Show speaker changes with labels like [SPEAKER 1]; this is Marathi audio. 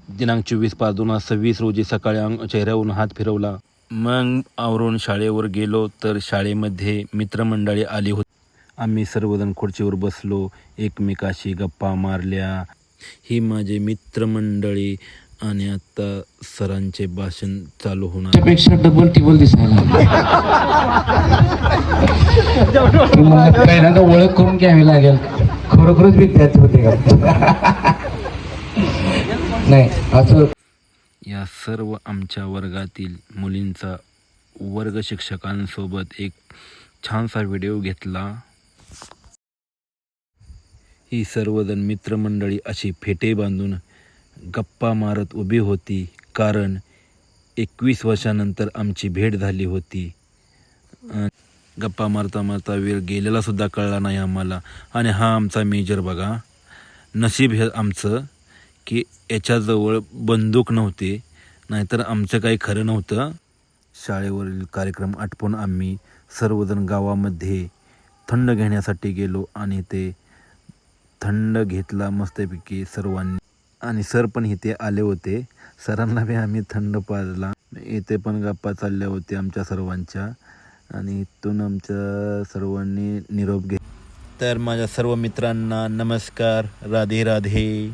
[SPEAKER 1] दिनांक 24/5/2026 रोजी सकाळी चेहऱ्यावरून हात फिरवला. मग आवरून शाळेवर गेलो तर शाळेमध्ये मित्रमंडळी आली होती. आम्ही सर्वजण खुर्चीवर बसलो, एकमेकाशी गप्पा मारल्या. ही माझे मित्रमंडळी आणि आता सरांचे भाषण चालू होणार.
[SPEAKER 2] त्यापेक्षा डबल टिबल दिसायला पहिल्यांदा ओळख करून घ्यावी लागेल, खरोखरच विद्यार्थी होते का नाही असं.
[SPEAKER 1] या सर्व आमच्या वर्गातील मुलींचा वर्ग शिक्षकांसोबत एक छानसा व्हिडिओ घेतला. ही सर्वजण मित्रमंडळी अशी फेटे बांधून गप्पा मारत उभी होती, कारण 21 वर्षानंतर आमची भेट झाली होती. गप्पा मारता मारता वेळ गेलेला सुद्धा कळला नाही आम्हाला. आणि हा आमचा मेजर बघा, नशीब हे आमचं की याच्याजवळ बंदूक नव्हती, नाहीतर आमचं काही खरं नव्हतं. शाळेवरील कार्यक्रम आटपून आम्ही सर्वजण गावामध्ये थंड घेण्यासाठी गेलो आणि ते थंड घेतला मस्तपैकी सर्वांनी. आणि सर पण इथे आले होते, सरांना बी आम्ही थंड पाजला. इथे पण गप्पा चालल्या होत्या आमच्या सर्वांच्या. आणि इथून आमच्या सर्वांनी निरोप घेतला. तर माझ्या सर्व मित्रांना नमस्कार, राधे राधे.